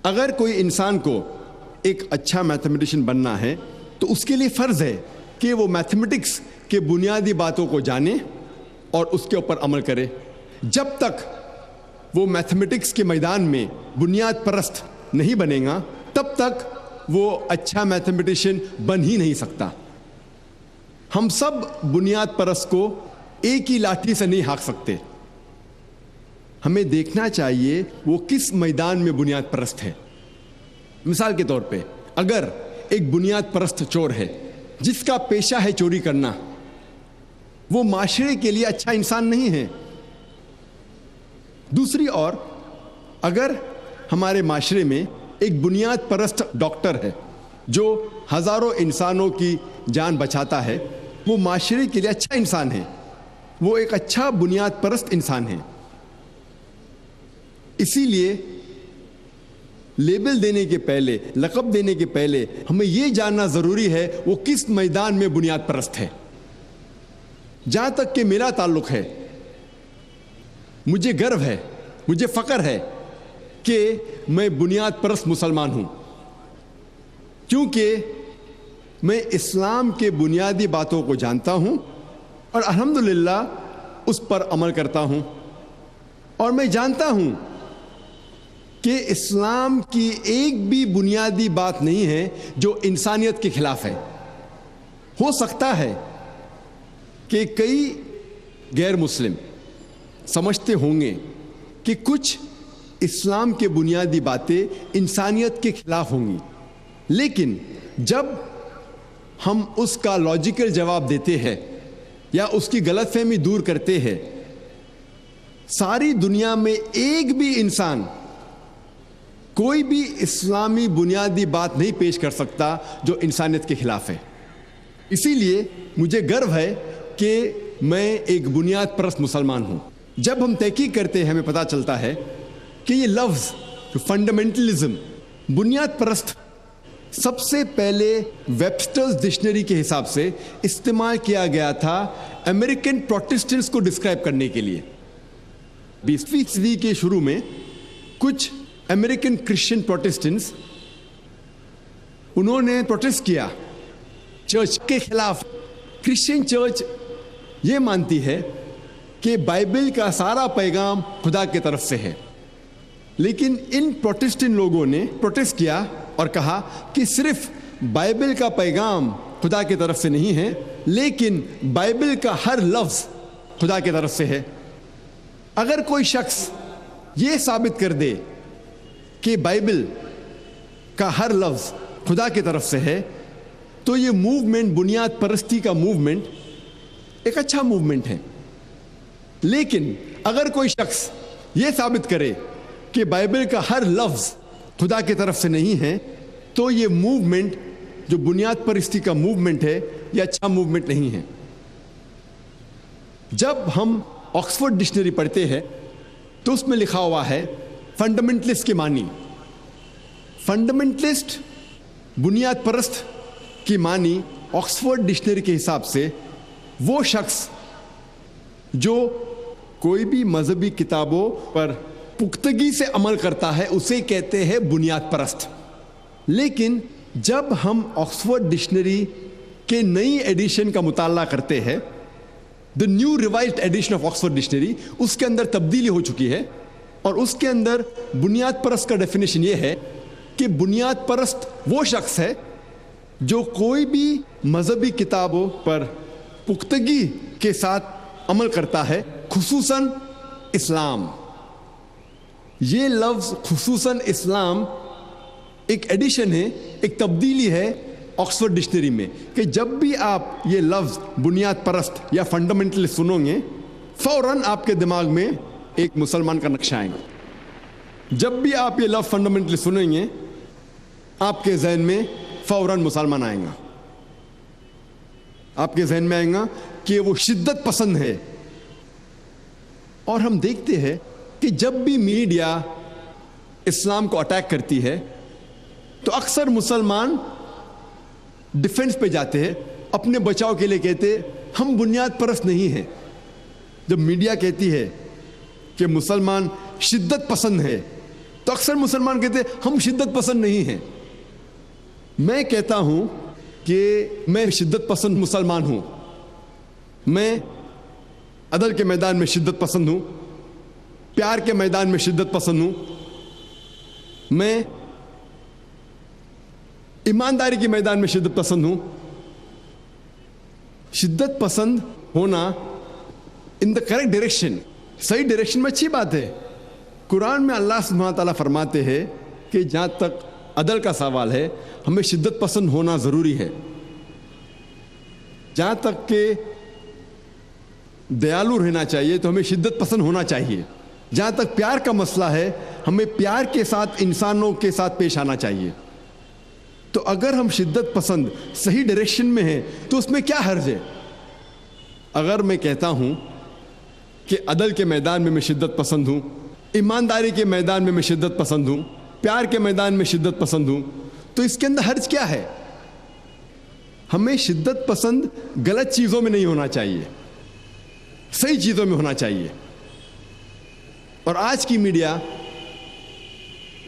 اگر کوئی انسان کو ایک اچھا میتھمیٹیشین بننا ہے تو اس کے لیے فرض ہے کہ وہ میتھمیٹکس کے بنیادی باتوں کو جانے اور اس کے اوپر عمل کرے. جب تک وہ میتھمیٹکس کے میدان میں بنیاد پرست نہیں بنے گا تب تک وہ اچھا میتھمیٹیشین بن ہی نہیں سکتا. ہم سب بنیاد پرست کو ایک ہی لاٹھی سے نہیں ہانک سکتے. ہمیں دیکھنا چاہیے وہ کس میدان میں بنیاد پرست ہے. مثال کے طور پہ اگر ایک بنیاد پرست چور ہے جس کا پیشہ ہے چوری کرنا، وہ معاشرے کے لیے اچھا انسان نہیں ہے. دوسری اور اگر ہمارے معاشرے میں ایک بنیاد پرست ڈاکٹر ہے جو ہزاروں انسانوں کی جان بچاتا ہے، وہ معاشرے کے لیے اچھا انسان ہے، وہ ایک اچھا بنیاد پرست انسان ہے. اسی لیے لیبل دینے کے پہلے، لقب دینے کے پہلے ہمیں یہ جاننا ضروری ہے وہ کس میدان میں بنیاد پرست ہے. جہاں تک کہ میرا تعلق ہے، مجھے گرو ہے، مجھے فخر ہے کہ میں بنیاد پرست مسلمان ہوں، کیونکہ میں اسلام کے بنیادی باتوں کو جانتا ہوں اور الحمدللہ اس پر عمل کرتا ہوں. اور میں جانتا ہوں کہ اسلام کی ایک بھی بنیادی بات نہیں ہے جو انسانیت کے خلاف ہے. ہو سکتا ہے کہ کئی غیر مسلم سمجھتے ہوں گے کہ کچھ اسلام کے بنیادی باتیں انسانیت کے خلاف ہوں گی، لیکن جب ہم اس کا لاجیکل جواب دیتے ہیں یا اس کی غلط فہمی دور کرتے ہیں، ساری دنیا میں ایک بھی انسان کوئی بھی اسلامی بنیادی بات نہیں پیش کر سکتا جو انسانیت کے خلاف ہے. اسی لیے مجھے گرو ہے کہ میں ایک بنیاد پرست مسلمان ہوں. جب ہم تحقیق کرتے ہیں ہمیں پتہ چلتا ہے کہ یہ لفظ فنڈامنٹلزم، بنیاد پرست، سب سے پہلے ویبسٹرز ڈکشنری کے حساب سے استعمال کیا گیا تھا امریکن پروٹسٹنٹس کو ڈسکرائب کرنے کے لیے. 20ویں صدی کے شروع میں کچھ امریکن کرسچن پروٹسٹنٹس انہوں نے پروٹسٹ کیا چرچ کے خلاف. کرسچن چرچ یہ مانتی ہے کہ بائبل کا سارا پیغام خدا کی طرف سے ہے، لیکن ان پروٹسٹنٹ لوگوں نے پروٹسٹ کیا اور کہا کہ صرف بائبل کا پیغام خدا کی طرف سے نہیں ہے، لیکن بائبل کا ہر لفظ خدا کی طرف سے ہے. اگر کوئی شخص یہ ثابت کر دے کہ بائبل کا ہر لفظ خدا کی طرف سے ہے تو یہ موومنٹ، بنیاد پرستی کا موومنٹ، ایک اچھا موومنٹ ہے. لیکن اگر کوئی شخص یہ ثابت کرے کہ بائبل کا ہر لفظ خدا کی طرف سے نہیں ہے تو یہ موومنٹ جو بنیاد پرستی کا موومنٹ ہے یہ اچھا موومنٹ نہیں ہے. جب ہم آکسفورڈ ڈکشنری پڑھتے ہیں تو اس میں لکھا ہوا ہے فنڈامنٹلسٹ کے معنی. فنڈامنٹلسٹ، بنیاد پرست کی معنی آکسفورڈ ڈکشنری کے حساب سے وہ شخص جو کوئی بھی مذہبی کتابوں پر پختگی سے عمل کرتا ہے اسے کہتے ہیں بنیاد پرست. لیکن جب ہم آکسفورڈ ڈکشنری کے نئی ایڈیشن کا مطالعہ کرتے ہیں، the new revised edition of Oxford dictionary, اس کے اندر تبدیلی ہو چکی ہے اور اس کے اندر بنیاد پرست کا ڈیفینیشن یہ ہے کہ بنیاد پرست وہ شخص ہے جو کوئی بھی مذہبی کتابوں پر پختگی کے ساتھ عمل کرتا ہے، خصوصاً اسلام. یہ لفظ خصوصاً اسلام ایک ایڈیشن ہے، ایک تبدیلی ہے آکسفورڈ ڈکشنری میں، کہ جب بھی آپ یہ لفظ بنیاد پرست یا فنڈامنٹلسٹ سنو گے فوراً آپ کے دماغ میں ایک مسلمان کا نقشہ آئے گا. جب بھی آپ یہ لفظ فنڈامنٹلسٹ سنیں گے آپ کے ذہن میں فوراً مسلمان آئے گا. آپ کے ذہن میں آئے گا کہ وہ شدت پسند ہے. اور ہم دیکھتے ہیں کہ جب بھی میڈیا اسلام کو اٹیک کرتی ہے تو اکثر مسلمان ڈیفنس پہ جاتے ہیں، اپنے بچاؤ کے لیے کہتے ہم بنیاد پرست نہیں ہیں. جب میڈیا کہتی ہے کہ مسلمان شدت پسند ہے تو اکثر مسلمان کہتے ہیں ہم شدت پسند نہیں ہیں. میں کہتا ہوں کہ میں شدت پسند مسلمان ہوں. میں عدل کے میدان میں شدت پسند ہوں, پیار کے میدان میں شدت پسند ہوں, میں ایمانداری کے میدان میں شدت پسند ہوں. شدت پسند ہونا ان دا کریکٹ ڈائریکشن, صحیح ڈائریکشن میں اچھی بات ہے. قرآن میں اللہ سبحانہ تعالیٰ فرماتے ہیں کہ جہاں تک عدل کا سوال ہے ہمیں شدت پسند ہونا ضروری ہے. جہاں تک کہ دیالو رہنا چاہیے تو ہمیں شدت پسند ہونا چاہیے. جہاں تک پیار کا مسئلہ ہے ہمیں پیار کے ساتھ انسانوں کے ساتھ پیش آنا چاہیے. تو اگر ہم شدت پسند صحیح ڈائریکشن میں ہیں تو اس میں کیا حرج ہے؟ اگر میں کہتا ہوں کہ عدل کے میدان میں شدت پسند ہوں, ایمانداری کے میدان میں شدت پسند ہوں, پیار کے میدان میں شدت پسند ہوں, تو اس کے اندر حرج کیا ہے؟ ہمیں شدت پسند غلط چیزوں میں نہیں ہونا چاہیے, صحیح چیزوں میں ہونا چاہیے. اور آج کی میڈیا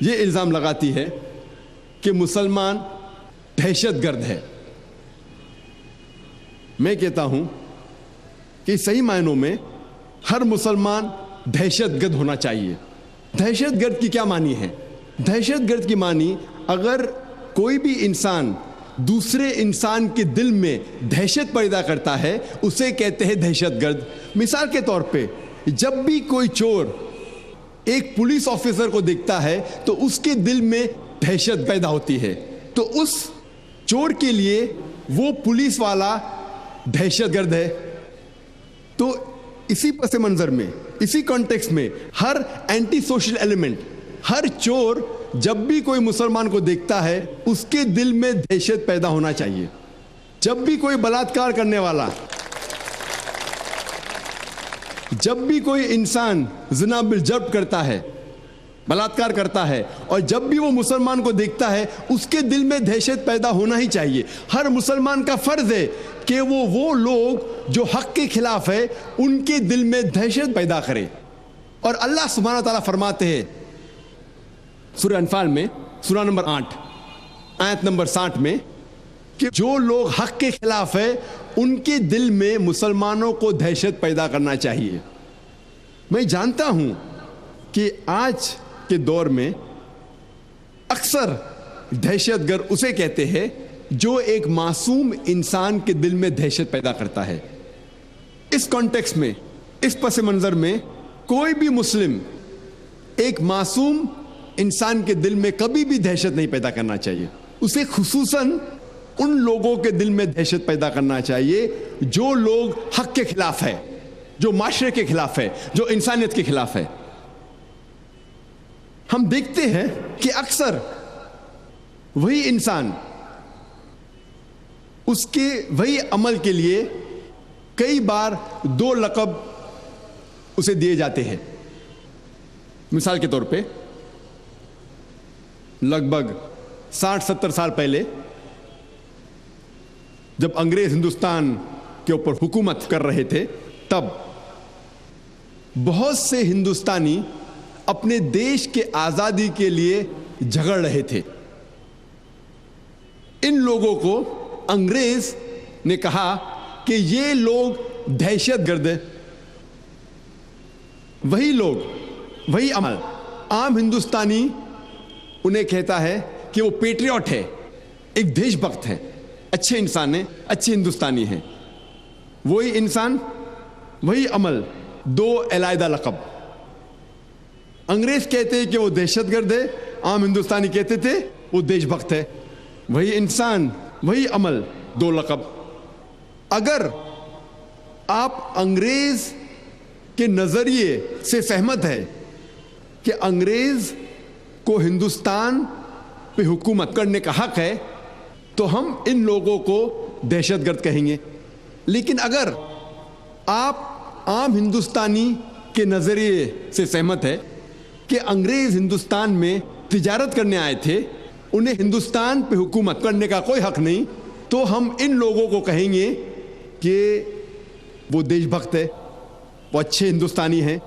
یہ الزام لگاتی ہے کہ مسلمان دہشت گرد ہے. میں کہتا ہوں کہ صحیح معنوں میں ہر مسلمان دہشت گرد ہونا چاہیے. دہشت گرد کی کیا معنی ہے؟ دہشت گرد کی معنی, اگر کوئی بھی انسان دوسرے انسان کے دل میں دہشت پیدا کرتا ہے اسے کہتے ہیں دہشت گرد. مثال کے طور پہ جب بھی کوئی چور ایک پولیس آفیسر کو دیکھتا ہے تو اس کے دل میں دہشت پیدا ہوتی ہے, تو اس چور کے لیے وہ پولیس والا دہشت گرد ہے. تو اسی پس منظر میں, اسی کانٹیکس میں, ہر اینٹی سوشل ایلیمنٹ, ہر چور جب بھی کوئی مسلمان کو دیکھتا ہے اس کے دل میں دہشت پیدا ہونا چاہیے. جب بھی کوئی بلاತ್ಕಾರ کرنے والا, جب بھی کوئی انسان زنا بالجرب کرتا ہے, بلاತ್ಕಾರ کرتا ہے, اور جب بھی وہ مسلمان کو دیکھتا ہے اس کے دل میں دہشت پیدا ہونا ہی چاہیے. ہر مسلمان کا فرض ہے کہ وہ لوگ جو حق کے خلاف ہے ان کے دل میں دہشت پیدا کرے. اور اللہ سبحانہ تعالیٰ فرماتے ہیں سورہ انفال میں, سورہ نمبر 8 آیت نمبر 60 میں, کہ جو لوگ حق کے خلاف ہے ان کے دل میں مسلمانوں کو دہشت پیدا کرنا چاہیے. میں جانتا ہوں کہ آج کے دور میں اکثر دہشت گرد اسے کہتے ہیں جو ایک معصوم انسان کے دل میں دہشت پیدا کرتا ہے. اس کانٹیکس میں, اس پس منظر میں, کوئی بھی مسلم ایک معصوم انسان کے دل میں کبھی بھی دہشت نہیں پیدا کرنا چاہیے. اسے خصوصاً ان لوگوں کے دل میں دہشت پیدا کرنا چاہیے جو لوگ حق کے خلاف ہے, جو معاشرے کے خلاف ہے, جو انسانیت کے خلاف ہے. ہم دیکھتے ہیں کہ اکثر وہی انسان اس کے وہی عمل کے لیے کئی بار 2 لقب اسے دیے جاتے ہیں. مثال کے طور پہ لگ بھگ 60-70 سال پہلے جب انگریز ہندوستان کے اوپر حکومت کر رہے تھے تب بہت سے ہندوستانی اپنے دیش کے آزادی کے لیے جھگڑ رہے تھے. ان لوگوں کو انگریز نے کہا کہ یہ لوگ دہشت گرد ہیں. وہی لوگ, وہی عمل, عام ہندوستانی انہیں کہتا ہے کہ وہ پیٹریوٹ ہے, ایک دیش بھکت ہے, اچھے انسان ہیں, اچھے ہندوستانی ہیں. وہی انسان, وہی عمل, 2 علیحدہ لقب. انگریز کہتے ہیں کہ وہ دہشت گرد ہے, عام ہندوستانی کہتے تھے وہ دیش بھکت ہے. وہی انسان, وہی عمل, 2 لقب. اگر آپ انگریز کے نظریے سے سہمت ہے کہ انگریز کو ہندوستان پہ حکومت کرنے کا حق ہے تو ہم ان لوگوں کو دہشت گرد کہیں گے. لیکن اگر آپ عام ہندوستانی کے نظریے سے سہمت ہے کہ انگریز ہندوستان میں تجارت کرنے آئے تھے, انہیں ہندوستان پہ حکومت کرنے کا کوئی حق نہیں, تو ہم ان لوگوں کو کہیں گے کہ وہ دیش بھکت ہے, وہ اچھے ہندوستانی ہیں,